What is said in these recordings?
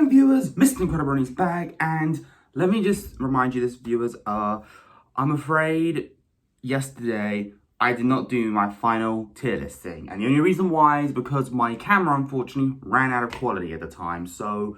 viewers, Mr. Incredi-Brony's back, and let me just remind you this, viewers, I'm afraid yesterday I did not do my final tier listing, and the only reason why is because my camera unfortunately ran out of quality at the time, so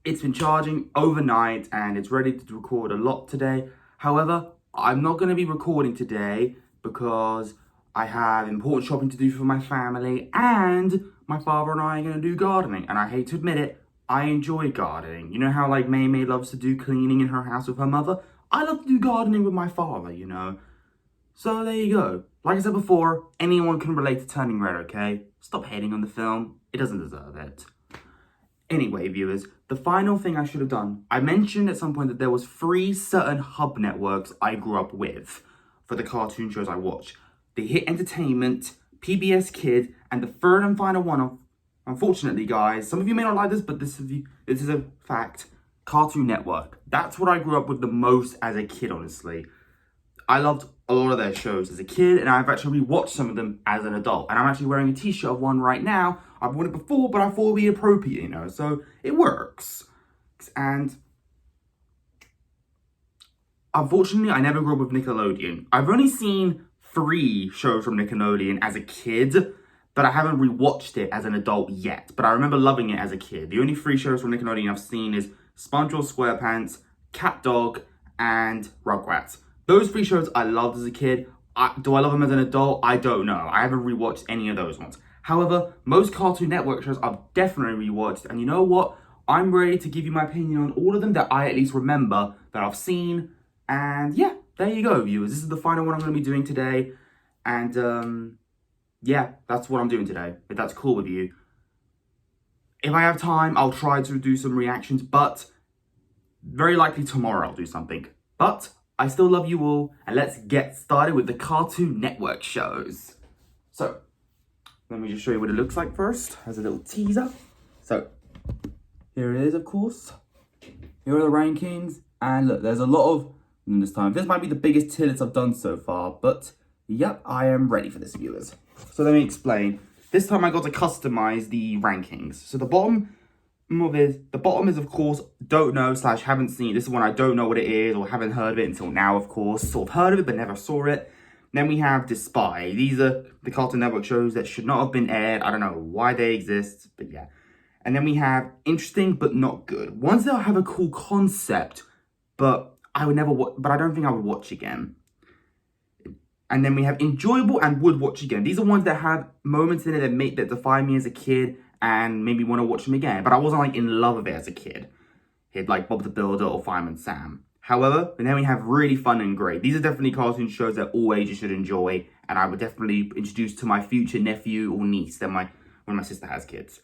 it's been charging overnight and it's ready to record a lot today. However, I'm not going to be recording today because I have important shopping to do for my family, and my father and I are going to do gardening, and I hate to admit it, I enjoy gardening. You know how like May loves to do cleaning in her house with her mother? I love to do gardening with my father, you know. So there you go. Like I said before, anyone can relate to Turning Red, okay? Stop hating on the film. It doesn't deserve it. Anyway, viewers, the final thing I should have done. I mentioned at some point that there was 3 certain hub networks I grew up with for the cartoon shows I watch. The Hit Entertainment, PBS Kid, and the third and final one, unfortunately, guys, some of you may not like this, but this is a fact, Cartoon Network. That's what I grew up with the most as a kid, honestly. I loved a lot of their shows as a kid, and I've actually rewatched some of them as an adult. And I'm actually wearing a t-shirt of one right now. I've worn it before, but I thought it would be appropriate, you know, so it works. And unfortunately, I never grew up with Nickelodeon. I've only seen 3 shows from Nickelodeon as a kid, but I haven't rewatched it as an adult yet. But I remember loving it as a kid. The only 3 shows from Nickelodeon I've seen is SpongeBob SquarePants, Cat Dog, and Rugrats. Those 3 shows I loved as a kid. Do I love them as an adult? I don't know. I haven't rewatched any of those ones. However, most Cartoon Network shows I've definitely rewatched. And you know what? I'm ready to give you my opinion on all of them that I at least remember that I've seen. And yeah, there you go, viewers. This is the final one I'm going to be doing today. And yeah, that's what I'm doing today, if that's cool with you. If I have time, I'll try to do some reactions, but very likely tomorrow I'll do something. But I still love you all, and let's get started with the Cartoon Network shows. So, let me just show you what it looks like first, as a little teaser. So, here it is, of course. Here are the rankings, and look, there's a lot of this time. This might be the biggest tier list I've done so far, but yep, I am ready for this, viewers. So let me explain. This time I got to customize the rankings. So the bottom is of course don't know / haven't seen. This is one I don't know what it is or haven't heard of it until now, of course. Sort of heard of it but never saw it. Then we have Despise. These are the Cartoon Network shows that should not have been aired. I don't know why they exist, but yeah. And then we have Interesting but Not Good. Ones that have a cool concept, but I would never watch, but I don't think I would watch again. And then we have Enjoyable and Would Watch Again. These are ones that have moments in it that define me as a kid and made me want to watch them again. But I wasn't like in love with it as a kid. Hit like Bob the Builder or Fireman Sam. However, and then we have Really Fun and Great. These are definitely cartoon shows that all ages should enjoy, and I would definitely introduce to my future nephew or niece when my sister has kids.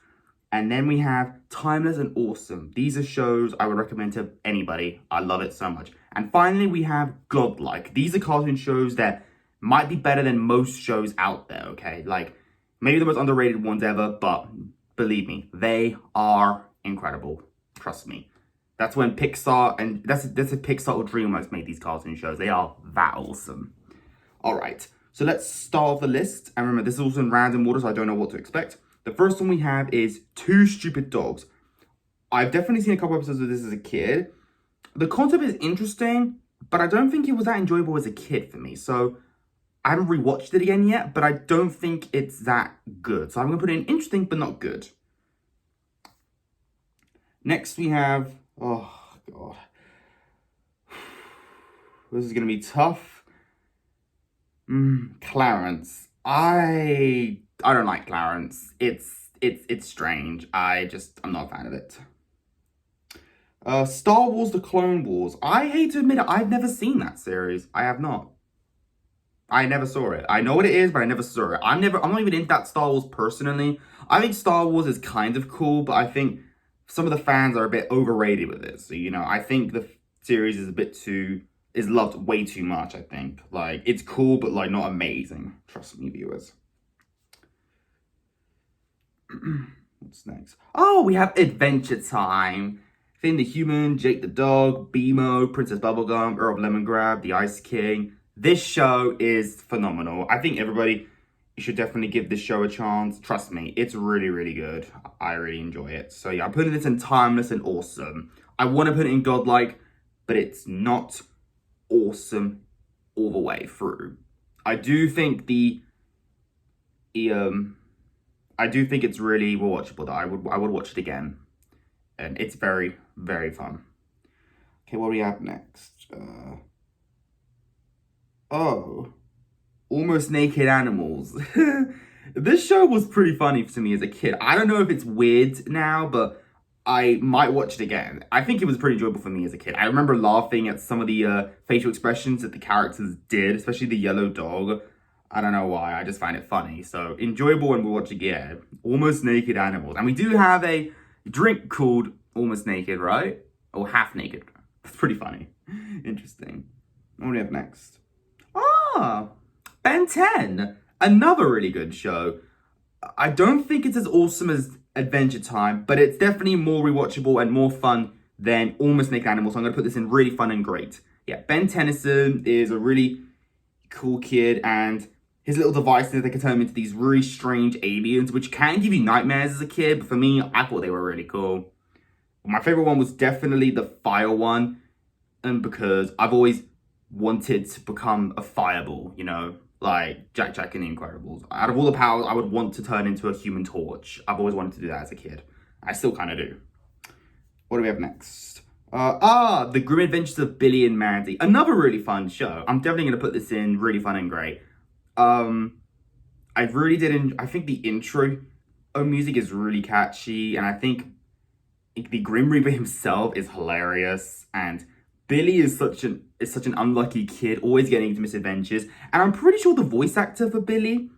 And then we have Timeless and Awesome. These are shows I would recommend to anybody. I love it so much. And finally, we have Godlike. These are cartoon shows that might be better than most shows out there, okay? Like, maybe the most underrated ones ever, but believe me, they are incredible. Trust me. That's when Pixar, and that's a Pixar or DreamWorks made these cartoon shows. They are that awesome. All right, so let's start off the list. And remember, this is also in random order, so I don't know what to expect. The first one we have is Two Stupid Dogs. I've definitely seen a couple episodes of this as a kid. The concept is interesting, but I don't think it was that enjoyable as a kid for me. So I haven't rewatched it again yet, but I don't think it's that good. So I'm going to put it in interesting, but not good. Next we have, oh God. This is going to be tough. Clarence. I don't like Clarence. It's strange. I'm not a fan of it. Star Wars The Clone Wars. I hate to admit it, I've never seen that series. I have not. I never saw it. I know what it is, but I never saw it. I'm not even into that Star Wars personally. I think Star Wars is kind of cool, but I think some of the fans are a bit overrated with it. So, you know, I think the series is loved way too much, I think. Like, it's cool, but like not amazing. Trust me, viewers. What's next? Oh, we have Adventure Time. Finn the Human, Jake the Dog, BMO, Princess Bubblegum, Earl of Lemongrab, The Ice King. This show is phenomenal. I think everybody You should definitely give this show a chance. Trust me, it's really, really good. I really enjoy it. So yeah, I'm putting this in timeless and awesome. I want to put it in godlike, but it's not awesome all the way through. I do think I do think it's really watchable. That I would watch it again, and it's very, very fun. Okay, what do we have next? Almost Naked Animals. This show was pretty funny to me as a kid. I don't know if it's weird now, but I might watch it again. I think it was pretty enjoyable for me as a kid. I remember laughing at some of the facial expressions that the characters did, especially the yellow dog. I don't know why, I just find it funny. So, enjoyable when we watch it again. Almost Naked Animals. And we do have a drink called Almost Naked, right? Or Half Naked. That's pretty funny. Interesting. What do we have next? Ben 10. Another really good show. I don't think it's as awesome as Adventure Time, but it's definitely more rewatchable and more fun than Almost Naked Animals. So I'm going to put this in really fun and great. Yeah, Ben Tennyson is a really cool kid, and his little devices, they can turn him into these really strange aliens, which can give you nightmares as a kid, but for me, I thought they were really cool. My favorite one was definitely the fire one, and because I've always wanted to become a fireball, you know, like Jack in The Incredibles. Out of all the powers, I would want to turn into a Human Torch. I've always wanted to do that as a kid. I still kind of do. What do we have next? The Grim Adventures of Billy and Mandy. Another really fun show. I'm definitely going to put this in really fun and great. I think the intro music is really catchy, and I think the Grim Reaper himself is hilarious, and Billy is such an unlucky kid, always getting into misadventures. And I'm pretty sure the voice actor for Billy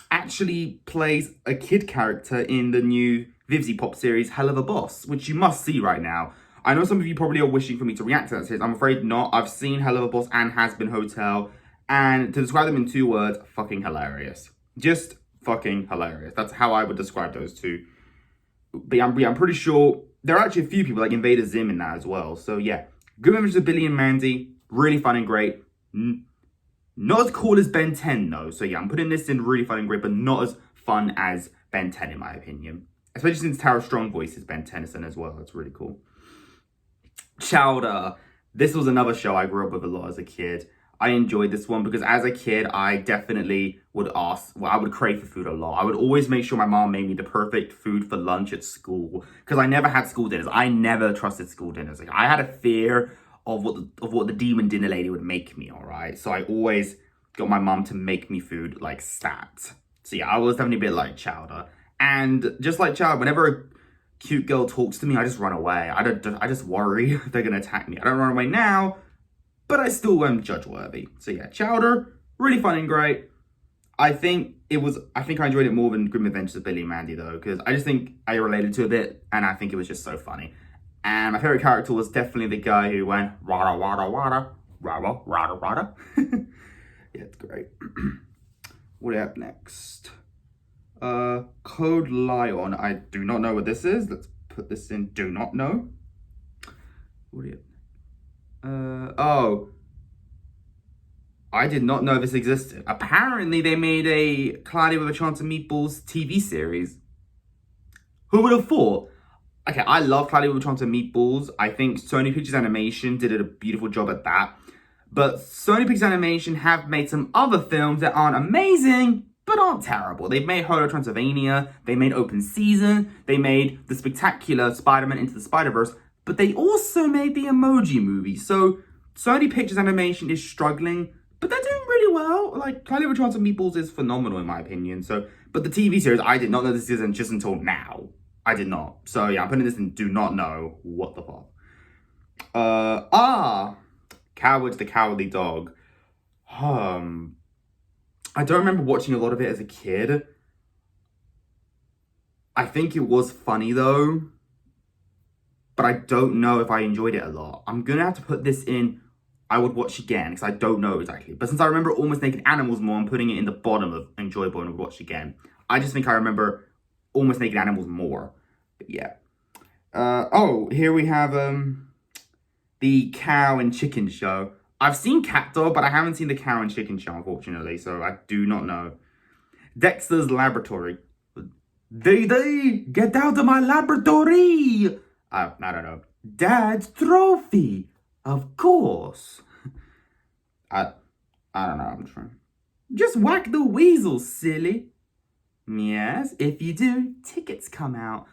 actually plays a kid character in the new Vivzy Pop series Hell of a Boss, which you must see right now. I know some of you probably are wishing for me to react to that series. I'm afraid not. I've seen Hell of a Boss and Has Been Hotel, and to describe them in 2 words, fucking hilarious. Just fucking hilarious. That's how I would describe those two. But I'm pretty sure there are actually a few people like Invaders in that as well. So yeah. Good Adventures of Billy and Mandy, really fun and great. Not as cool as Ben 10 though. So yeah, I'm putting this in really fun and great, but not as fun as Ben 10 in my opinion. Especially since Tara Strong voices Ben Tennyson as well. That's really cool. Chowder. This was another show I grew up with a lot as a kid. I enjoyed this one because as a kid, I definitely would I would crave for food a lot. I would always make sure my mom made me the perfect food for lunch at school because I never had school dinners. I never trusted school dinners. Like, I had a fear of what the demon dinner lady would make me, all right? So I always got my mom to make me food like stat. So yeah, I was definitely a bit like Chowder. And just like Chowder, whenever a cute girl talks to me, I just run away. I just worry they're going to attack me. I don't run away now, but I still am judge-worthy. So yeah, Chowder, really fun and great. I think I enjoyed it more than Grim Adventures of Billy and Mandy though, because I just think I related to it a bit, and I think it was just so funny. And my favorite character was definitely the guy who went, wada, wada, wada, wada, wada, wada. Yeah, it's great. What do we have next? Code Lion. I do not know what this is. Let's put this in do not know. What do you I did not know this existed. Apparently, they made a Cloudy with a Chance of Meatballs TV series. Who would have thought? Okay, I love Cloudy with a Chance of Meatballs. I think Sony Pictures Animation did a beautiful job at that. But Sony Pictures Animation have made some other films that aren't amazing, but aren't terrible. They've made Hotel Transylvania, they made Open Season, they made the spectacular Spider-Man Into the Spider-Verse, but they also made the Emoji Movie. So Sony Pictures Animation is struggling, but they're doing really well. Like, Cloudy with a Chance of Meatballs is phenomenal in my opinion. So, but the TV series, I did not know this season just until now. I did not. So yeah, I'm putting this in do not know. What the fuck? Cowards the Cowardly Dog. I don't remember watching a lot of it as a kid. I think it was funny though, but I don't know if I enjoyed it a lot. I'm gonna have to put this in I would watch again because I don't know exactly. But since I remember Almost Naked Animals more, I'm putting it in the bottom of enjoyable and would watch again. I just think I remember Almost Naked Animals more. But yeah. Here we have the Cow and Chicken Show. I've seen Cat Dog, but I haven't seen the Cow and Chicken Show, unfortunately, so I do not know. Dexter's laboratory. They, get out of my laboratory! I don't know. Dad's trophy! Of course. I don't know, I'm trying. Just whack the weasel, silly. Yes, if you do, tickets come out.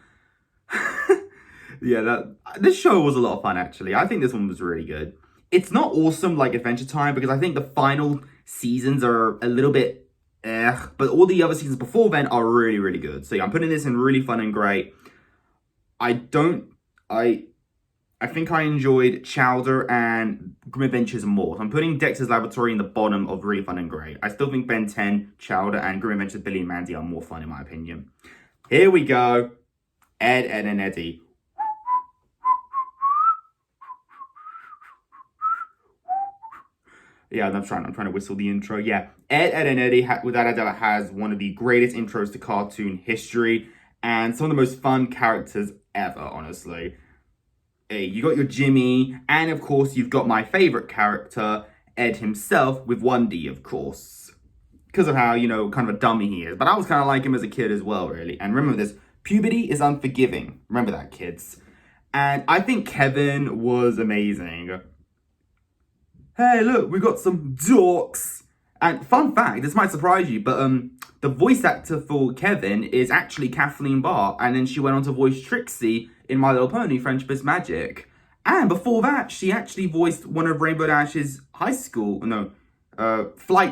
Yeah, this show was a lot of fun, actually. I think this one was really good. It's not awesome like Adventure Time because I think the final seasons are a little bit but all the other seasons before then are really, really good. So yeah, I'm putting this in really fun and great. I think I enjoyed Chowder and Grim Adventures more. So I'm putting Dexter's Laboratory in the bottom of really fun and great. I still think Ben 10, Chowder, and Grim Adventures Billy and Mandy are more fun in my opinion. Here we go. Ed, Edd, and Eddy. Yeah, I'm trying to whistle the intro. Yeah, Ed, Edd, and Eddy, without a doubt, has one of the greatest intros to cartoon history and some of the most fun characters ever, honestly. Hey, you got your Jimmy, and of course, you've got my favorite character, Ed himself, with 1D, of course. Because of how, kind of a dummy he is. But I was kind of like him as a kid as well, really. And remember this, puberty is unforgiving. Remember that, kids. And I think Kevin was amazing. Hey, look, we got some dorks. And fun fact, this might surprise you, but the voice actor for Kevin is actually Kathleen Barr. And then she went on to voice Trixie in My Little Pony, Friendship is Magic. And before that, she actually voiced one of Rainbow Dash's flight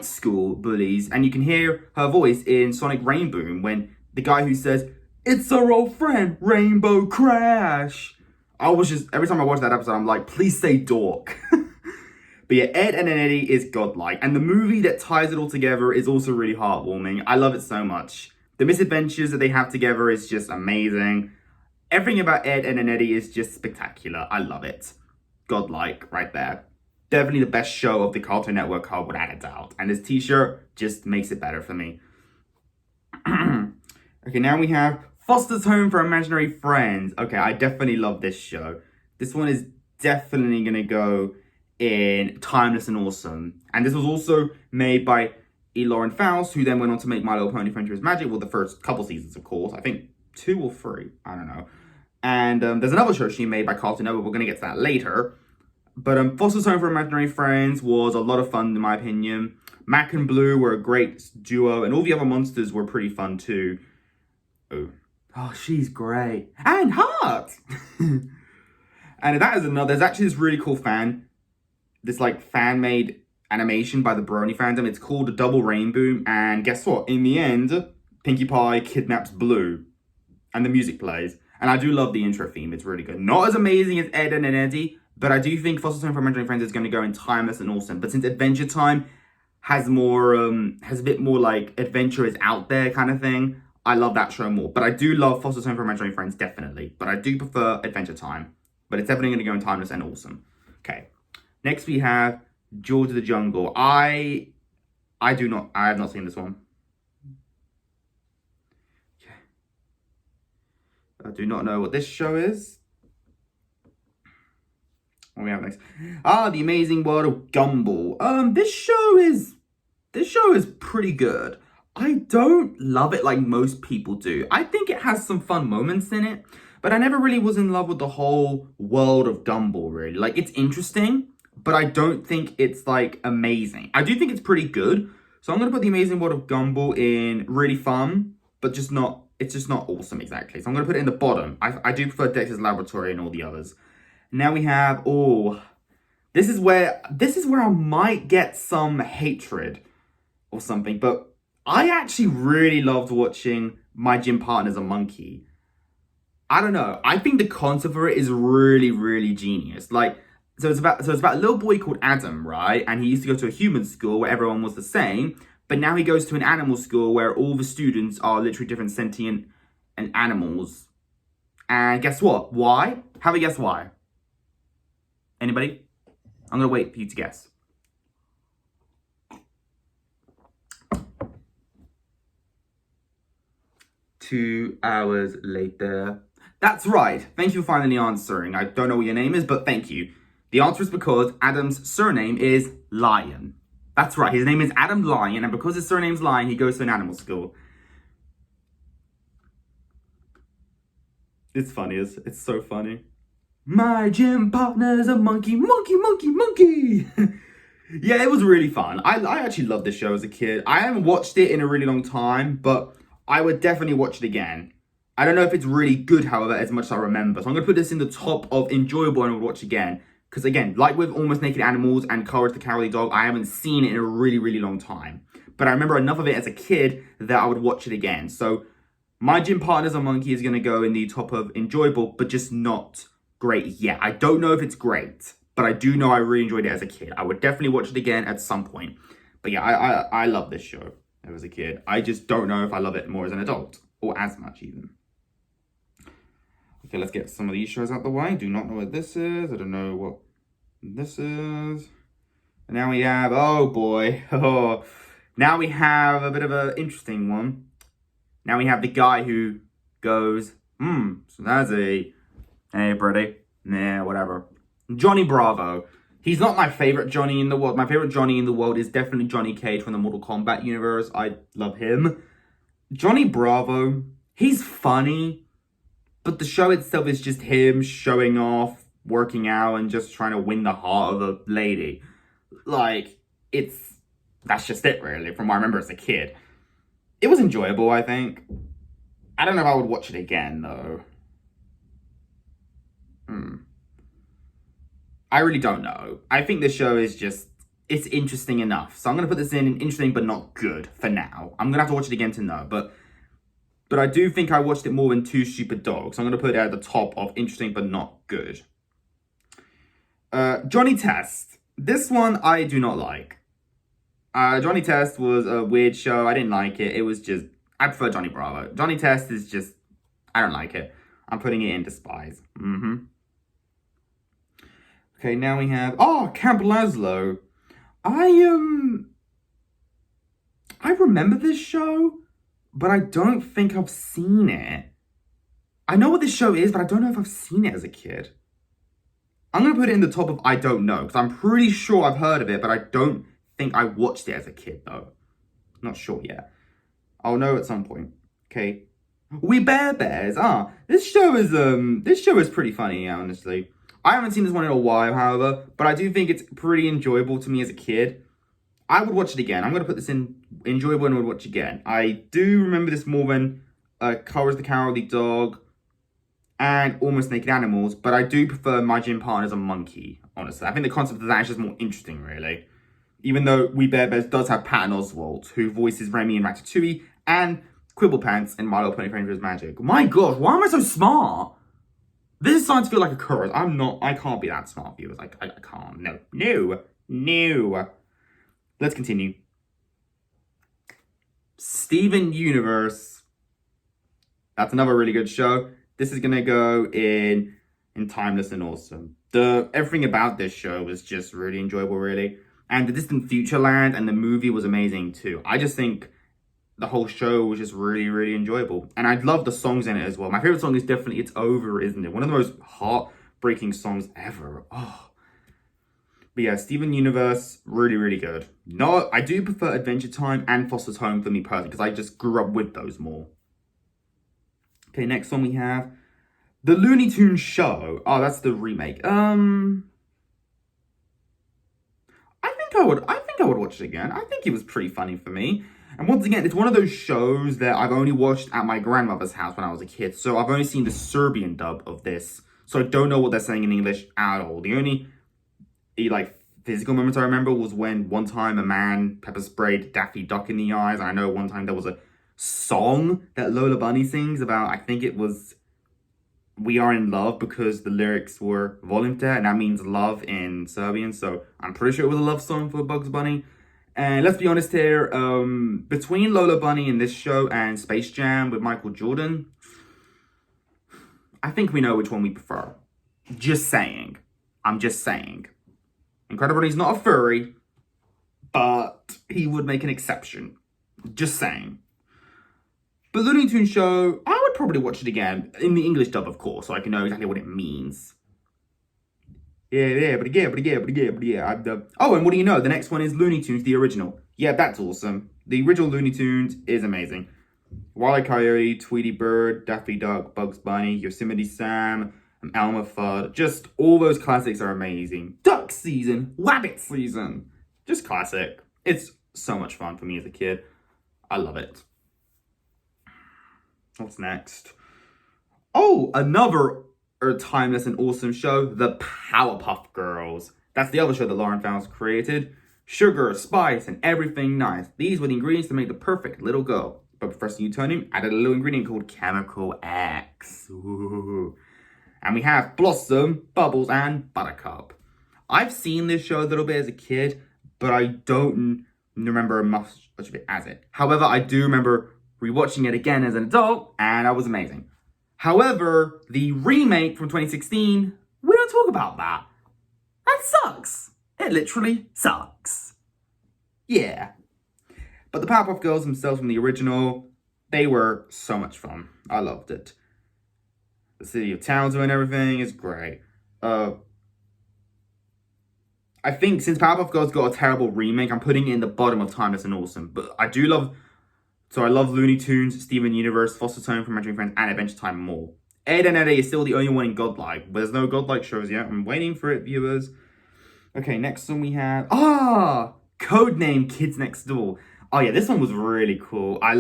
school bullies. And you can hear her voice in Sonic Rainboom when the guy who says, "It's our old friend, Rainbow Crash." Every time I watch that episode, I'm like, please say dork. But yeah, Ed, Edd, and Eddy is godlike. And the movie that ties it all together is also really heartwarming. I love it so much. The misadventures that they have together is just amazing. Everything about Ed, Edd, and Eddy is just spectacular. I love it. Godlike, right there. Definitely the best show of the Cartoon Network card, without a doubt. And this t-shirt just makes it better for me. Okay, now we have Foster's Home for Imaginary Friends. Okay, I definitely love this show. This one is definitely going to go in Timeless and Awesome. And this was also made by E. Lauren Faust, who then went on to make My Little Pony Friendship is Magic. Well, the first couple seasons, of course. I think 2 or 3. I don't know. And there's another show she made by Cartoon Network. We're going to get to that later. But Foster's Home for Imaginary Friends was a lot of fun, in my opinion. Mac and Blue were a great duo. And all the other monsters were pretty fun, too. Oh, she's great. And Heart! And that is there's actually this really cool fan-made animation by the Brony fandom. It's called A Double Rainbow, and guess what? In the end, Pinkie Pie kidnaps Blue, and the music plays. And I do love the intro theme. It's really good. Not as amazing as Ed, Edd, and Eddy, but I do think Foster's Home for Imaginary Friends is going to go in Timeless and Awesome. But since Adventure Time has a bit more like adventure is out there kind of thing, I love that show more. But I do love Foster's Home for Imaginary Friends, definitely. But I do prefer Adventure Time. But it's definitely going to go in Timeless and Awesome. Okay. Next we have George of the Jungle. I have not seen this one. Okay. I do not know what this show is. What do we have next? The Amazing World of Gumball. This show is pretty good. I don't love it like most people do. I think it has some fun moments in it, but I never really was in love with the whole world of Gumball, really. Like, it's interesting, but I don't think it's, like, amazing. I do think it's pretty good, so I'm going to put The Amazing World of Gumball in really fun, but it's just not awesome exactly. So I'm going to put it in the bottom. I do prefer Dexter's Laboratory and all the others. Now we have, this is where I might get some hatred or something, but I actually really loved watching My Gym Partner's a Monkey. I don't know. I think the concept for it is really, really genius. Like, so it's about a little boy called Adam, right? And he used to go to a human school where everyone was the same, but now he goes to an animal school where all the students are literally different sentient and animals. And guess what? Why? Have a guess why? Anybody? I'm gonna wait for you to guess. Two hours later. That's right. Thank you for finally answering. I don't know what your name is, but thank you. The answer is because Adam's surname is Lion. That's right, his name is Adam Lion, and because his surname's Lion, he goes to an animal school. It's funny, it's so funny. My gym partner's a monkey, monkey, monkey, monkey. Yeah, it was really fun. I actually loved this show as a kid. I haven't watched it in a really long time, but I would definitely watch it again. I don't know if it's really good, however, as much as I remember. So I'm going to put this in the top of enjoyable and I would watch again. Because again, like with Almost Naked Animals and Courage the Cowardly Dog, I haven't seen it in a really, really long time. But I remember enough of it as a kid that I would watch it again. So My Gym Partner's a Monkey is going to go in the top of enjoyable, but just not great yet. I don't know if it's great, but I do know I really enjoyed it as a kid. I would definitely watch it again at some point. But yeah, I love this show as a kid. I just don't know if I love it more as an adult, or as much even. Okay, let's get some of these shows out the way. Do not know what this is. I don't know what this is. And now we have, oh boy. Oh, now we have a bit of an interesting one. Now we have the guy who goes, so that's a, hey, Brady. Nah, whatever. Johnny Bravo. He's not my favorite Johnny in the world. My favorite Johnny in the world is definitely Johnny Cage from the Mortal Kombat universe. I love him. Johnny Bravo, he's funny, but the show itself is just him showing off, working out, and just trying to win the heart of a lady. Like, that's just it, really, from what I remember as a kid. It was enjoyable, I think. I don't know if I would watch it again, though. I really don't know. I think the show is just, it's interesting enough. So I'm going to put this in interesting but not good for now. I'm going to have to watch it again to know. But I do think I watched it more than Two Stupid Dogs. So I'm going to put it at the top of interesting but not good. Johnny Test. This one I do not like. Johnny Test was a weird show. I didn't like it. It was just, I prefer Johnny Bravo. Johnny Test is just, I don't like it. I'm putting it in despise. Okay, now we have, Camp Lazlo. I remember this show, but I don't think I've seen it. I know what this show is, but I don't know if I've seen it as a kid. I'm going to put it in the top of I don't know, because I'm pretty sure I've heard of it, but I don't think I watched it as a kid, though. Not sure yet. I'll know at some point. Okay. We Bear Bears. This show is pretty funny, honestly. I haven't seen this one in a while, however, but I do think it's pretty enjoyable to me as a kid. I would watch it again. I'm going to put this in enjoyable and would watch again. I do remember this more than Courage the Cowardly Dog and Almost Naked Animals, but I do prefer My Gym Partner's a Monkey, honestly. I think the concept of that is just more interesting, really. Even though We Bear Bears does have Patton Oswalt, who voices Remy in Ratatouille, and Quibblepants in My Little Pony Friendship is Magic. My gosh, why am I so smart? This is starting to feel like a chorus. I can't be that smart, viewers. I can't. No. Let's continue. Steven Universe. That's another really good show. This is going to go in Timeless and Awesome. Everything about this show was just really enjoyable, really. And the Distant Future Land and the movie was amazing, too. I just think the whole show was just really, really enjoyable. And I love the songs in it as well. My favorite song is definitely It's Over, Isn't It? One of the most heartbreaking songs ever. Oh. But yeah, Steven Universe, really, really good. No, I do prefer Adventure Time and Foster's Home for me personally, because I just grew up with those more. Okay, next one we have The Looney Tunes Show. Oh, that's the remake. I think I would watch it again. I think it was pretty funny for me. And once again, it's one of those shows that I've only watched at my grandmother's house when I was a kid. So I've only seen the Serbian dub of this. So I don't know what they're saying in English at all. The only, physical moments I remember was when one time a man pepper sprayed Daffy Duck in the eyes. And I know one time there was a song that Lola Bunny sings about, I think it was We Are in Love, because the lyrics were Volimte, and that means love in Serbian. So I'm pretty sure it was a love song for Bugs Bunny. And let's be honest here, between Lola Bunny in this show and Space Jam with Michael Jordan, I think we know which one we prefer. Just saying. I'm just saying. Incredi-Brony's not a furry, but he would make an exception. Just saying. But Looney Tunes Show, I would probably watch it again, in the English dub, of course, so I can know exactly what it means. Oh, and what do you know? The next one is Looney Tunes, the original. Yeah, that's awesome. The original Looney Tunes is amazing. Wile E. Coyote, Tweety Bird, Daffy Duck, Bugs Bunny, Yosemite Sam, and Elmer Fudd. Just all those classics are amazing. Duck season, Wabbit season. Just classic. It's so much fun for me as a kid. I love it. What's next? Oh, another timeless and awesome show, The Powerpuff Girls. That's the other show that Lauren Faust created. Sugar, spice, and everything nice. These were the ingredients to make the perfect little girl. But Professor Newtonium added a little ingredient called Chemical X. Ooh. And we have Blossom, Bubbles, and Buttercup. I've seen this show a little bit as a kid, but I don't remember much of it as it. However, I do remember rewatching it again as an adult, and that was amazing. However, the remake from 2016, we don't talk about that. That sucks. It literally sucks. Yeah. But the Powerpuff Girls themselves from the original, they were so much fun. I loved it. The city of Townsville and everything is great. I think since Powerpuff Girls got a terrible remake, I'm putting it in the bottom of Timeless and Awesome. But I love Looney Tunes, Steven Universe, Foster's Home, From Imaginary Friends, and Adventure Time more. Ed and Eddie is still the only one in Godlike, but there's no Godlike shows yet. I'm waiting for it, viewers. Okay, next one we have... Codename Kids Next Door. Oh yeah, this one was really cool. I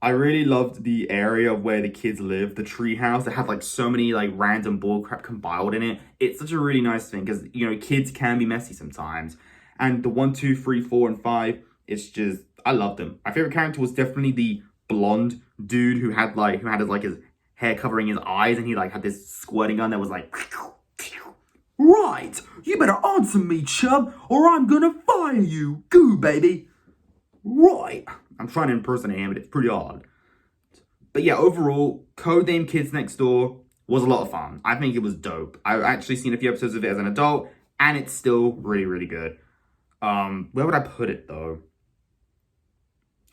really loved the area of where the kids live, the treehouse. It had like so many like random bullcrap compiled in it. It's such a really nice thing because, you know, kids can be messy sometimes. And the 1, 2, 3, 4, and 5, it's just... I loved them. My favorite character was definitely the blonde dude who had his hair covering his eyes, and he like had this squirting gun that was like, right, you better answer me, chub, or I'm gonna fire you. Goo, baby. Right. I'm trying to impersonate him, but it's pretty odd. But yeah, overall, Codename Kids Next Door was a lot of fun. I think it was dope. I've actually seen a few episodes of it as an adult, and it's still really, really good. Where would I put it though?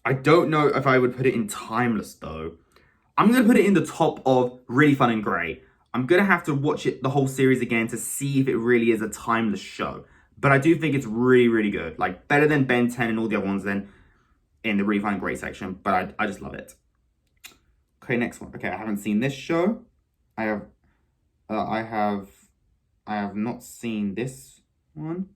I don't know if I would put it in Timeless, though. I'm going to put it in the top of Really Fun and Great. I'm going to have to watch it, the whole series again, to see if it really is a timeless show. But I do think it's really, really good. Like, better than Ben 10 and all the other ones then in the Really Fun and Great section. But I just love it. Okay, next one. Okay, I haven't seen this show. I have not seen this one.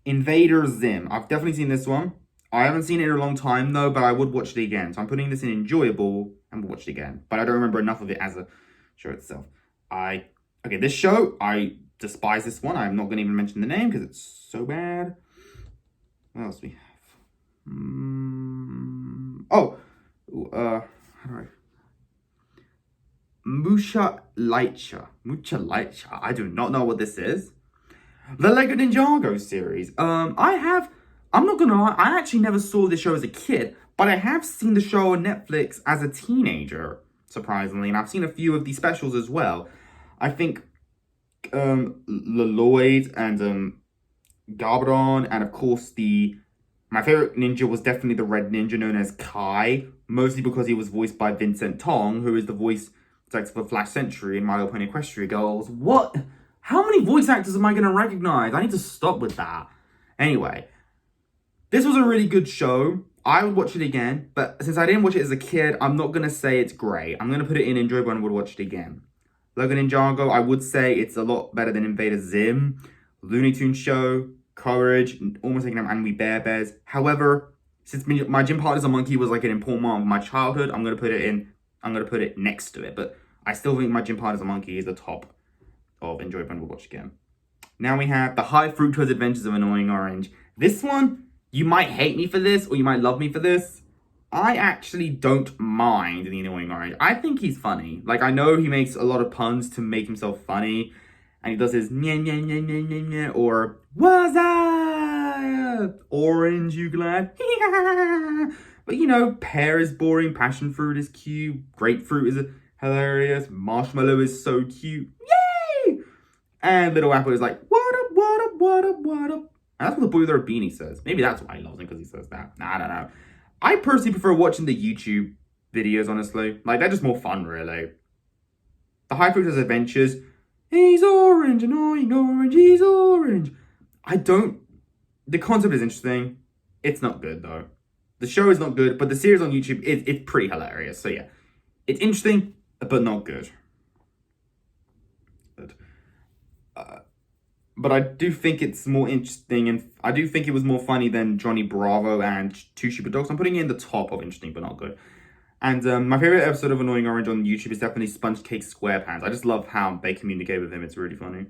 Invaders Zim. I've definitely seen this one. I haven't seen it in a long time, though, but I would watch it again. So I'm putting this in enjoyable and we'll watch it again. But I don't remember enough of it as a show itself. This show, I despise this one. I'm not going to even mention the name because it's so bad. What else we have? Mucha Lightcha. I do not know what this is. The Lego Ninjago series. I'm not gonna lie, I actually never saw this show as a kid, but I have seen the show on Netflix as a teenager, surprisingly, and I've seen a few of the specials as well. I think Lloyd and Garbodon, and of course my favorite ninja was definitely the red ninja known as Kai, mostly because he was voiced by Vincent Tong, who is the voice actor for Flash Sentry in My Little Pony Equestria Girls. What? How many voice actors am I gonna recognize? I need to stop with that. Anyway. This was a really good show. I would watch it again, but since I didn't watch it as a kid, I'm not going to say it's great. I'm going to put it in enjoyable and would watch it again. Lego Ninjago, I would say it's a lot better than Invaders Zim, Looney Tunes Show, Courage, Almost Taking Them, and We Bear Bears. However, since my gym partner's a monkey was like an important part of my childhood, I'm going to put it next to it. But I still think My Gym Partner's a Monkey is the top of enjoyable and would watch again. Now we have The High Fructose Adventures of Annoying Orange. This one... You might hate me for this, or you might love me for this. I actually don't mind the Annoying Orange. I think he's funny. Like, I know he makes a lot of puns to make himself funny. And he does his nya nya nya nya nya nya, or what's up? Orange, you glad? But you know, pear is boring, passion fruit is cute, grapefruit is hilarious, marshmallow is so cute. Yay! And Little Apple is like, what up, what up, what up, what up? And that's what the boy with a beanie says. Maybe that's why he loves him, because he says that. I don't know. I personally prefer watching the YouTube videos, honestly. Like, they're just more fun, really. The High Fructose Adventures, He's orange, annoying orange, he's orange. The concept is interesting. It's not good though. The show is not good, but the series on YouTube, it's pretty hilarious. So yeah, it's interesting, but not good. But I do think it's more interesting, and I do think it was more funny than Johnny Bravo and Two Stupid Dogs. I'm putting it in the top of interesting, but not good. And my favorite episode of Annoying Orange on YouTube is definitely Sponge Cake SquarePants. I just love how they communicate with him. It's really funny.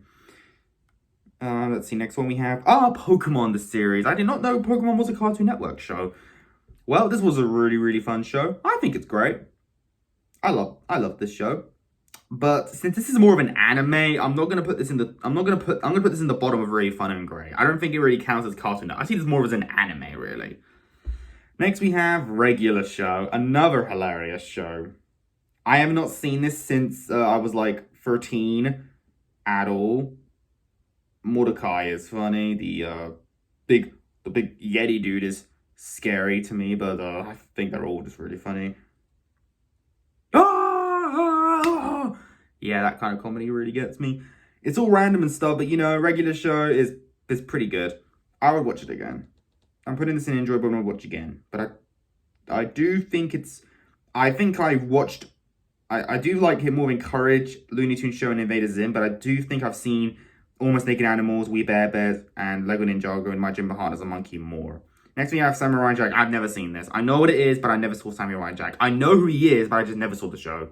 Let's see, next one we have Pokemon the series. I did not know Pokemon was a Cartoon Network show. Well, this was a really, really fun show. I think it's great. I love this show. But since this is more of an anime, I'm gonna put this in the bottom of really fun and great. I don't think it really counts as Cartoon Network. I see this more as an anime, really. Next we have Regular Show, another hilarious show. I have not seen this since I was like 13 at all. Mordecai is funny. The big Yeti dude is scary to me, but I think they're all just really funny. Yeah, that kind of comedy really gets me. It's all random and stuff, but Regular Show is pretty good. I would watch it again. I'm putting this in enjoy, but I'm gonna watch again. But I do think I do like it more than Courage, Looney Tunes Show, and Invaders Zim, but I do think I've seen Almost Naked Animals, We Bare Bears, and Lego Ninjago, and My Gym Behind as a Monkey more. Next we have Samurai Jack. I've never seen this. I know what it is, but I never saw Samurai Jack. I know who he is, but I just never saw the show.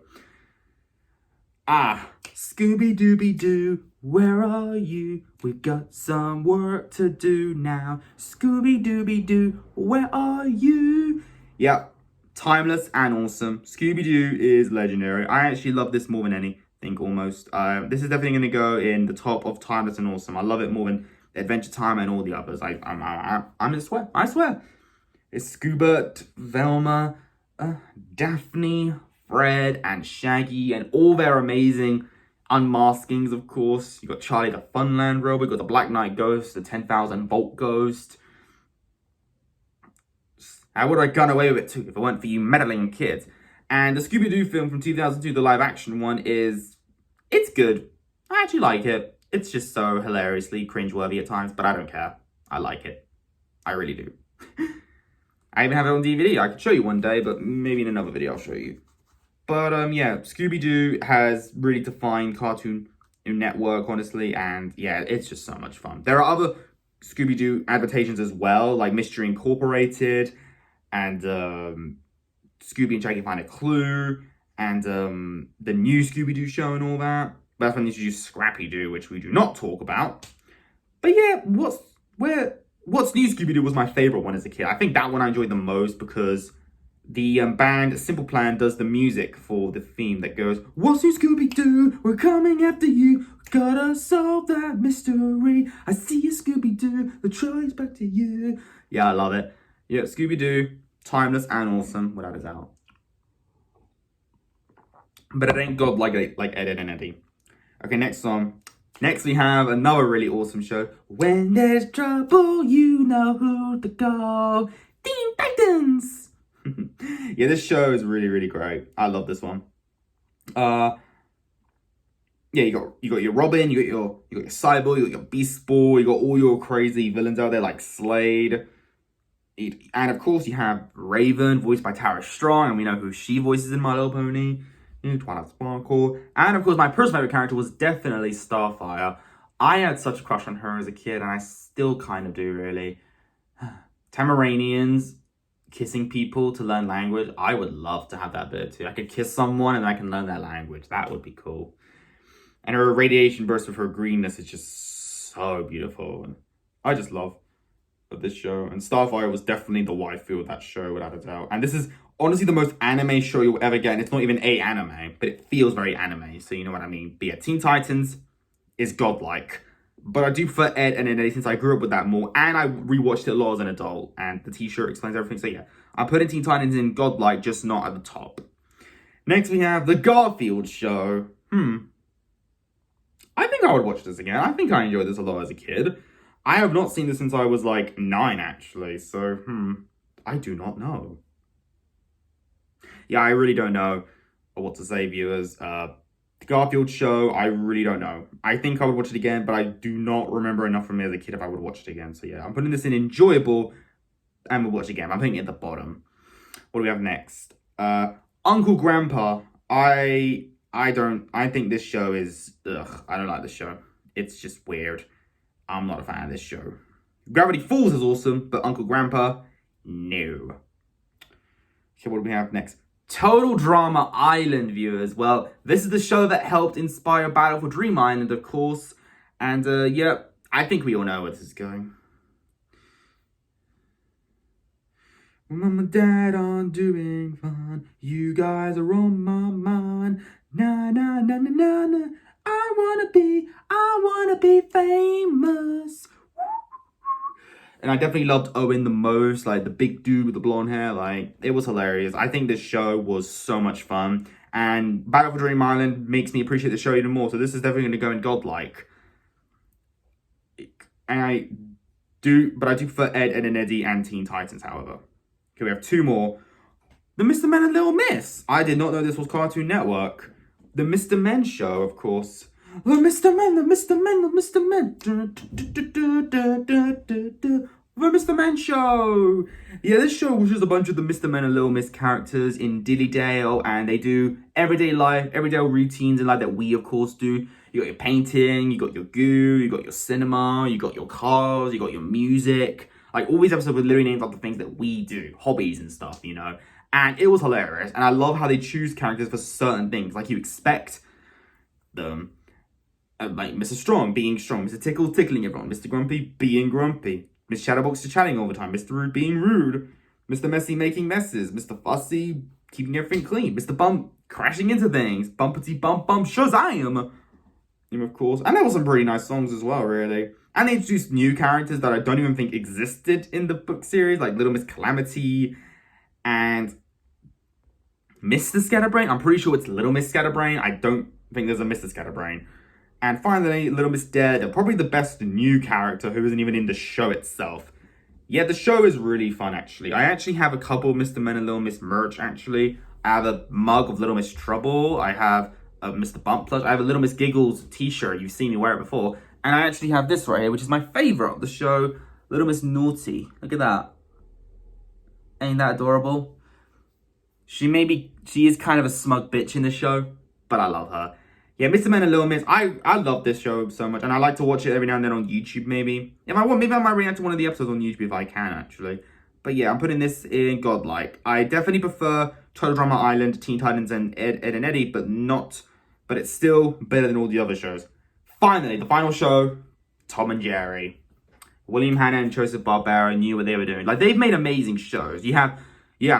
Scooby-Dooby-Doo, where are you? We've got some work to do now. Scooby-Dooby-Doo, where are you? Yep, timeless and awesome. Scooby-Doo is legendary. I actually love this more than anything, almost. This is definitely going to go in the top of timeless and awesome. I love it more than Adventure Time and all the others. I'm in swear. I swear. It's Scoobert, Velma, Daphne, Fred, and Shaggy, and all their amazing unmaskings, of course. You got Charlie the Funland Robot, you got the Black Knight Ghost, the 10,000 Volt Ghost. How would I have gone away with it too if it weren't for you meddling kids? And the Scooby-Doo film from 2002, the live action one, it's good. I actually like it. It's just so hilariously cringeworthy at times, but I don't care. I like it. I really do. I even have it on DVD. I could show you one day, but maybe in another video I'll show you. But yeah, Scooby-Doo has really defined Cartoon Network, honestly, and yeah, it's just so much fun. There are other Scooby-Doo adaptations as well, like Mystery Incorporated, and Scooby and Shaggy Find a Clue, and the new Scooby-Doo show and all that. But that's when they introduced Scrappy-Doo, which we do not talk about. But yeah, What's New Scooby-Doo was my favorite one as a kid. I think that one I enjoyed the most because the band Simple Plan does the music for the theme that goes, "What's new, Scooby-Doo? We're coming after you. Gotta solve that mystery. I see you, Scooby-Doo. The trolley's back to you." Yeah, I love it. Yeah, Scooby-Doo, timeless and awesome, without a doubt. But it ain't God like Ed, and Eddie. Okay, next song. Next we have another really awesome show. When there's trouble, you know who to call. Teen Titans! Yeah, this show is really, really great. I love this one. Yeah, you got your Robin, you got your Cyborg, you got your Beast Boy, you got all your crazy villains out there like Slade. And of course you have Raven, voiced by Tara Strong, and we know who she voices in My Little Pony. Twilight Sparkle. And of course my personal favorite character was definitely Starfire. I had such a crush on her as a kid, and I still kind of do, really. Tamaranians kissing people to learn language. I would love to have that bit too. I could kiss someone and I can learn their language. That would be cool. And her radiation burst with her greenness is just so beautiful. And I just love this show. And Starfire was definitely the waifu of that show, without a doubt. And this is honestly the most anime show you'll ever get. And it's not even a anime, but it feels very anime. So you know what I mean. But yeah, Teen Titans is godlike. But I do prefer Ed and Eddie since I grew up with that more. And I rewatched it a lot as an adult. And the t-shirt explains everything. So yeah, I'm putting Teen Titans in godlike, just not at the top. Next we have the Garfield Show. I think I would watch this again. I think I enjoyed this a lot as a kid. I have not seen this since I was like 9, actually. So, I do not know. Yeah, I really don't know what to say, viewers. Garfield Show, I really don't know. I think I would watch it again, but I do not remember enough from me as a kid if I would watch it again. So yeah, I'm putting this in enjoyable and we'll watch it again. I'm putting it at the bottom. What do we have next? Uncle Grandpa. I think this show is, I don't like this show. It's just weird. I'm not a fan of this show. Gravity Falls is awesome, but Uncle Grandpa, no. Okay, what do we have next? Total Drama Island, viewers. Well, this is the show that helped inspire Battle for Dreamline, of course. And yeah, I think we all know where this is going. When Mom and Dad aren't doing fun, you guys are on my mind. Na na na na na na. I wanna be famous. And I definitely loved Owen the most, like the big dude with the blonde hair. Like, it was hilarious. I think this show was so much fun. And Battle for Dream Island makes me appreciate the show even more. So this is definitely going to go in godlike. And I do prefer Ed, Ed and Eddie and Teen Titans, however. Okay, we have two more. The Mr. Men and Little Miss. I did not know this was Cartoon Network. The Mr. Men show, of course. The Mr. Men, the Mr. Men, the Mr. Men. The Mr. Men show. Yeah, this show was just a bunch of the Mr. Men and Little Miss characters in Dillydale, and they do everyday life, everyday routines in life that we, of course, do. You got your painting, you got your goo, you got your cinema, you got your cars, you got your music. Like, all these episodes were literally named after the things that we do, hobbies and stuff, you know. And it was hilarious, and I love how they choose characters for certain things. Like, you expect them. Like Mr. Strong being strong, Mr. Tickle tickling everyone, Mr. Grumpy being grumpy, Miss Chatterbox chatting all the time, Mr. Rude being rude, Mr. Messy making messes, Mr. Fussy keeping everything clean, Mr. Bump crashing into things, Bumpity Bump Bump Shazam, of course. And there were some pretty nice songs as well, really. And they introduced new characters that I don't even think existed in the book series, like Little Miss Calamity and Mr. Scatterbrain. I'm pretty sure it's Little Miss Scatterbrain. I don't think there's a Mr. Scatterbrain. And finally, Little Miss Dead, probably the best new character who isn't even in the show itself. Yeah, the show is really fun, actually. I actually have a couple of Mr. Men and Little Miss merch, actually. I have a mug of Little Miss Trouble. I have a Mr. Bump plush. I have a Little Miss Giggles t-shirt. You've seen me wear it before. And I actually have this right here, which is my favorite of the show, Little Miss Naughty. Look at that. Ain't that adorable? She is kind of a smug bitch in the show, but I love her. Yeah, Mr. Men and Little Miss, I love this show so much, and I like to watch it every now and then on YouTube, maybe. If I want, maybe I might react to one of the episodes on YouTube if I can, actually. But yeah, I'm putting this in godlike. I definitely prefer Total Drama Island, Teen Titans, and Ed, Ed and Eddie, but it's still better than all the other shows. Finally, the final show, Tom and Jerry. William Hanna and Joseph Barbera knew what they were doing. Like, they've made amazing shows. You have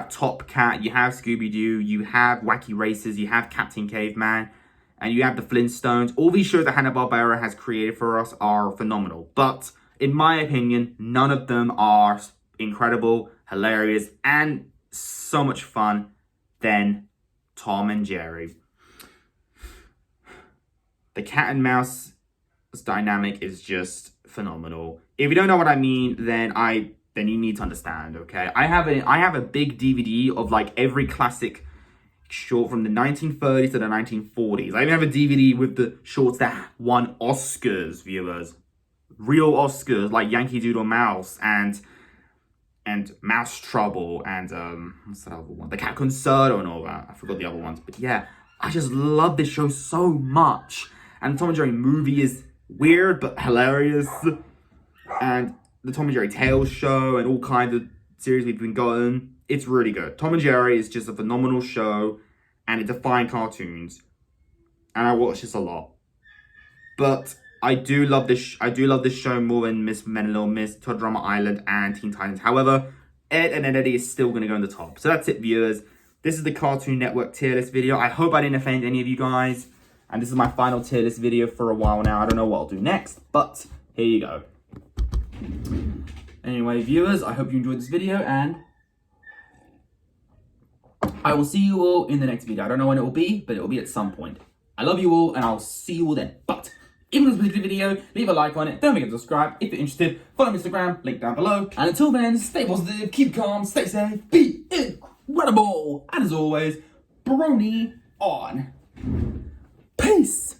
Top Cat, you have ScoobyDoo, you have Wacky Races, you have Captain Caveman, and you have the Flintstones. All these shows that Hanna-Barbera has created for us are phenomenal. But, in my opinion, none of them are incredible, hilarious, and so much fun than Tom and Jerry. The cat and mouse dynamic is just phenomenal. If you don't know what I mean, then you need to understand, okay? I have a big DVD of like every classic short from the 1930s to the 1940s. I even have a DVD with the shorts that won Oscars, viewers. Real Oscars, like Yankee Doodle Mouse and Mouse Trouble and what's that other one? The Cat Concerto and all that. I forgot the other ones. But yeah, I just love this show so much. And the Tom and Jerry movie is weird but hilarious. And the Tom and Jerry Tales show and all kinds of series we've been gotten. It's really good. Tom and Jerry is just a phenomenal show, and it defined cartoons. And I watch this a lot. But I do love this show more than Miss Men and Little Miss, Todd Drama Island, and Teen Titans. However, Ed and Eddie is still going to go on the top. So that's it, viewers. This is the Cartoon Network tier list video. I hope I didn't offend any of you guys. And this is my final tier list video for a while now. I don't know what I'll do next, but here you go. Anyway, viewers, I hope you enjoyed this video, and I will see you all in the next video. I don't know when it will be, but it will be at some point. I love you all, and I'll see you all then. But if you enjoyed the video, leave a like on it. Don't forget to subscribe. If you're interested, follow me on Instagram, link down below. And until then, stay positive, keep calm, stay safe, be incredible. And as always, Brony on. Peace!